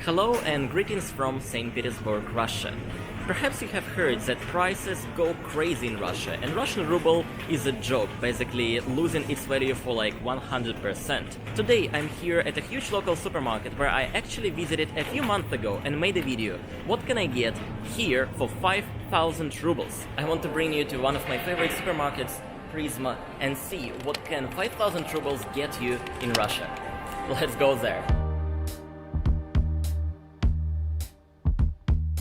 Hello and greetings from Saint Petersburg, Russia. Perhaps you have heard that prices go crazy in Russia, and Russian ruble is a joke, basically losing its value for like 100%. Today I'm here at a huge local supermarket where I actually visited a few months ago and made a video. What can I get here for 5,000 rubles? I want to bring you to one of my favorite supermarkets, Prisma, and see what can 5,000 rubles get you in Russia. Let's go there.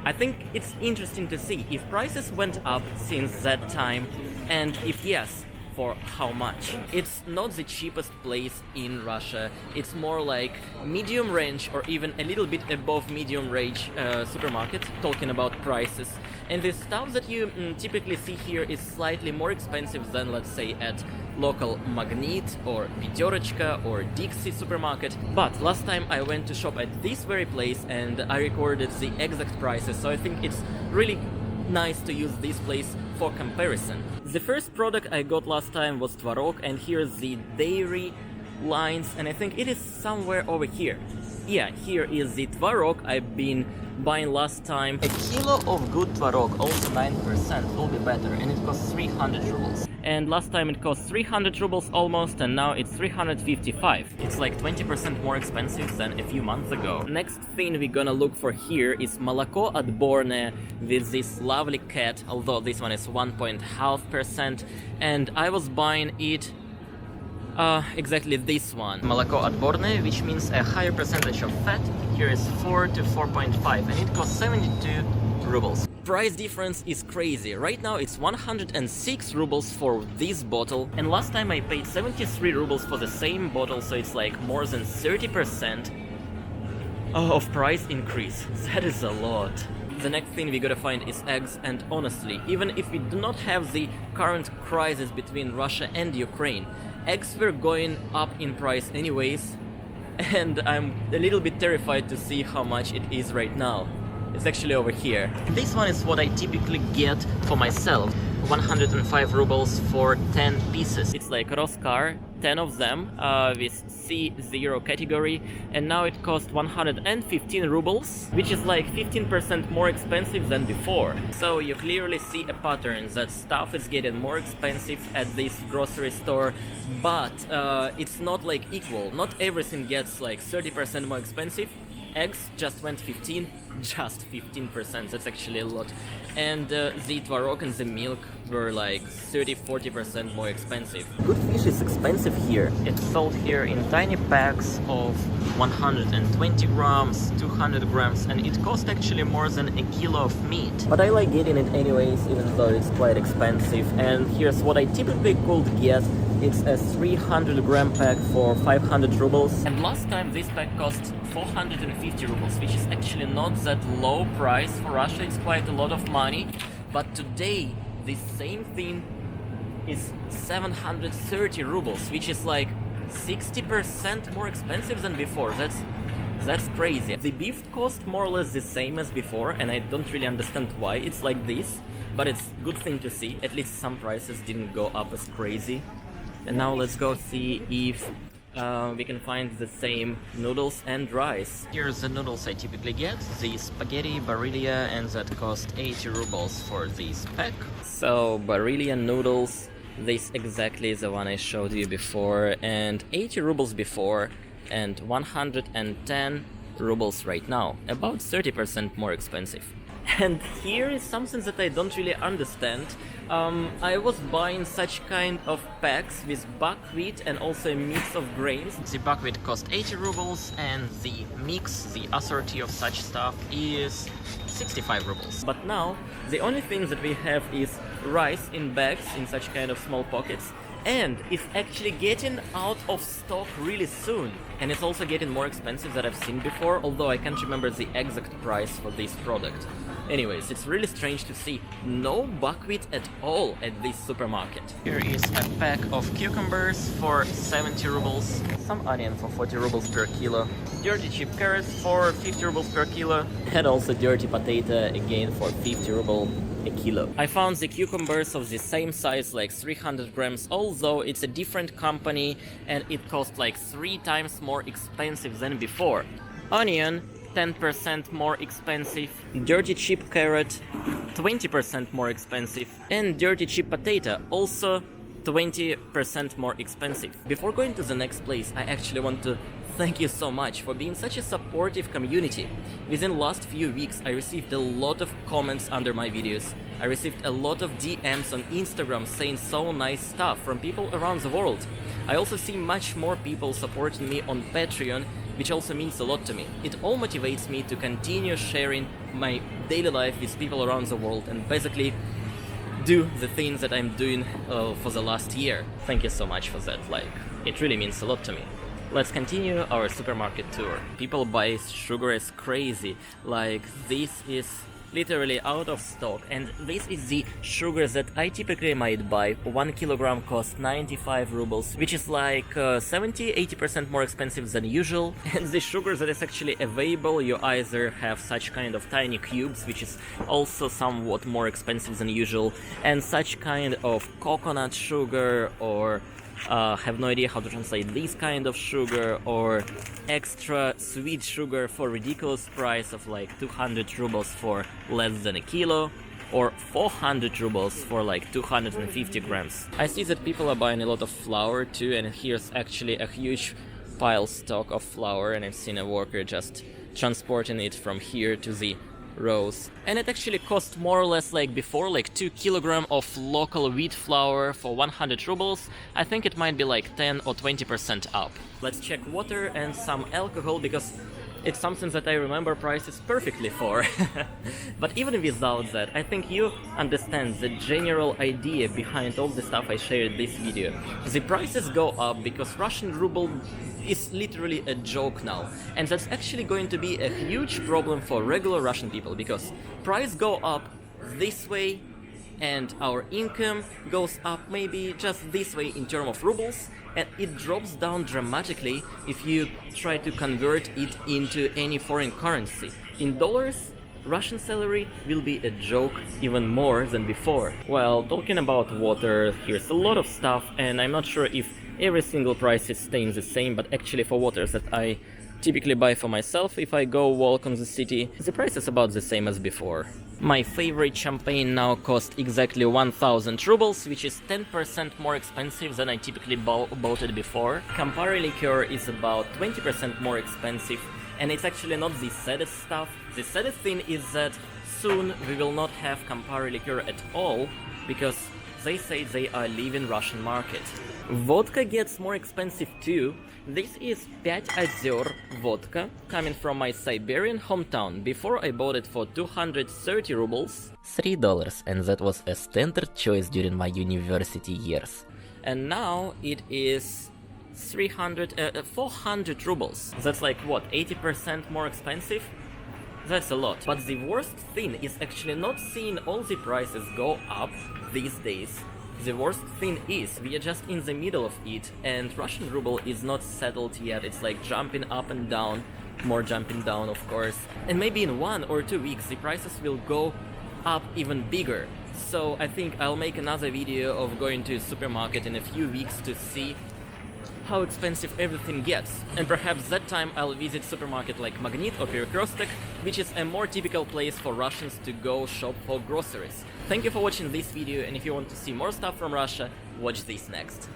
I think it's interesting to see if prices went up since that time, and if yes, for how much. It's not the cheapest place in Russia, it's more like medium range or even a little bit above medium range supermarket, talking about prices. And the stuff that you typically see here is slightly more expensive than, let's say, at local Magnit or Peterочка or Dixie supermarket. But last time I went to shop at this very place and I recorded the exact prices, so I think it's really nice to use this place for comparison. The first product I got last time was tvarog, and here's the dairy lines, and I think it is somewhere over here. Yeah, here is the tvarog I've been buying last time. A kilo of good tvarog, also 9%, will be better, and it costs 300 rubles. And last time it cost 300 rubles almost, and now it's 355. It's like 20% more expensive than a few months ago. Next thing we're gonna look for here is молоко отборное with this lovely cat, although this one is 1.5%, and I was buying it exactly this one. Молоко отборное, which means a higher percentage of fat. Here is 4 to 4.5, and it costs 72 rubles. Price difference is crazy. Right now it's 106 rubles for this bottle, and last time I paid 73 rubles for the same bottle, so it's like more than 30% of price increase. That is a lot. The next thing we gotta find is eggs, and honestly, even if we do not have the current crisis between Russia and Ukraine, eggs were going up in price anyways, and I'm a little bit terrified to see how much it is right now. It's actually over here. This one is what I typically get for myself. 105 rubles for 10 pieces. It's like Roskar, 10 of them with C0 category, and now it costs 115 rubles, which is like 15% more expensive than before. So you clearly see a pattern that stuff is getting more expensive at this grocery store, but it's not like equal. Not everything gets like 30% more expensive. Eggs just went 15%, that's actually a lot. And the tvarog and the milk were like 30-40% more expensive. Good fish is expensive here. It's sold here in tiny packs of 120 grams, 200 grams, and it costs actually more than a kilo of meat. But I like getting it anyways, even though it's quite expensive. And here's what I typically could get. It's a 300 gram pack for 500 rubles. And last time this pack cost 450 rubles, which is actually not that low price for Russia. It's quite a lot of money. But today, this same thing is 730 rubles, which is like 60% more expensive than before. That's crazy. The beef cost more or less the same as before, and I don't really understand why it's like this, but it's a good thing to see. At least some prices didn't go up as crazy. And now let's go see if we can find the same noodles and rice. Here's the noodles I typically get, the spaghetti Barilla, and that cost 80 rubles for this pack. So Barilla noodles, this exactly is the one I showed you before, and 80 rubles before, and 110 rubles right now, about 30% more expensive. And here is something that I don't really understand. I was buying such kind of packs with buckwheat and also a mix of grains. The buckwheat cost 80 rubles and the mix, the assortment of such stuff, is 65 rubles. But now, the only thing that we have is rice in bags in such kind of small pockets, and it's actually getting out of stock really soon. And it's also getting more expensive than I've seen before, although I can't remember the exact price for this product. Anyways, it's really strange to see no buckwheat at all at this supermarket. Here is a pack of cucumbers for 70 rubles, some onion for 40 rubles per kilo, dirty cheap carrots for 50 rubles per kilo, and also dirty potato again for 50 rubles a kilo. I found the cucumbers of the same size, like 300 grams, although it's a different company and it cost like 3 times more expensive than before. Onion 10% more expensive, dirty cheap carrot 20% more expensive, and dirty cheap potato also 20% more expensive. Before going to the next place, I actually want to thank you so much for being such a supportive community. Within the last few weeks, I received a lot of comments under my videos. I received a lot of DMs on Instagram saying so nice stuff from people around the world. I also see much more people supporting me on Patreon, which also means a lot to me. It all motivates me to continue sharing my daily life with people around the world and basically do the things that I'm doing for the last year. Thank you so much for that, it really means a lot to me. Let's continue our supermarket tour. People buy sugar as crazy, this is literally out of stock, and this is the sugar that I typically might buy. 1 kilogram costs 95 rubles, which is 70-80% more expensive than usual. And the sugar that is actually available, you either have such kind of tiny cubes, which is also somewhat more expensive than usual, and such kind of coconut sugar, or have no idea how to translate this kind of sugar, or extra sweet sugar for ridiculous price of 200 rubles for less than a kilo, or 400 rubles for 250 grams. I see that people are buying a lot of flour too, and here's actually a huge pile stock of flour, and I've seen a worker just transporting it from here to the rows. And it actually cost more or less like before, 2 kilograms of local wheat flour for 100 rubles. I think it might be 10 or 20% up. Let's check water and some alcohol, because it's something that I remember prices perfectly for. But even without that, I think you understand the general idea behind all the stuff I shared in this video. The prices go up because Russian ruble is literally a joke now, and that's actually going to be a huge problem for regular Russian people, because price go up this way and our income goes up maybe just this way in terms of rubles, and it drops down dramatically if you try to convert it into any foreign currency. In dollars, Russian salary will be a joke even more than before. Well, talking about water, here's a lot of stuff, and I'm not sure if every single price is staying the same, but actually for waters that I typically buy for myself if I go walk on the city, the price is about the same as before. My favorite champagne now costs exactly 1000 rubles, which is 10% more expensive than I typically bought it before. Campari liqueur is about 20% more expensive, and it's actually not the saddest stuff. The saddest thing is that soon we will not have Campari liqueur at all, because they say they are leaving Russian market. Vodka gets more expensive too. This is 5 Озер vodka, coming from my Siberian hometown. Before I bought it for 230 rubles. $3, and that was a standard choice during my university years. And now it is 400 rubles. That's what, 80% more expensive? That's a lot. But the worst thing is actually not seeing all the prices go up these days. The worst thing is we are just in the middle of it, and Russian ruble is not settled yet. It's jumping up and down, more jumping down of course. And maybe in 1 or 2 weeks the prices will go up even bigger. So I think I'll make another video of going to a supermarket in a few weeks to see how expensive everything gets, and perhaps that time I'll visit supermarket like Magnit or Перекресток, which is a more typical place for Russians to go shop for groceries. Thank you for watching this video, and if you want to see more stuff from Russia, watch this next.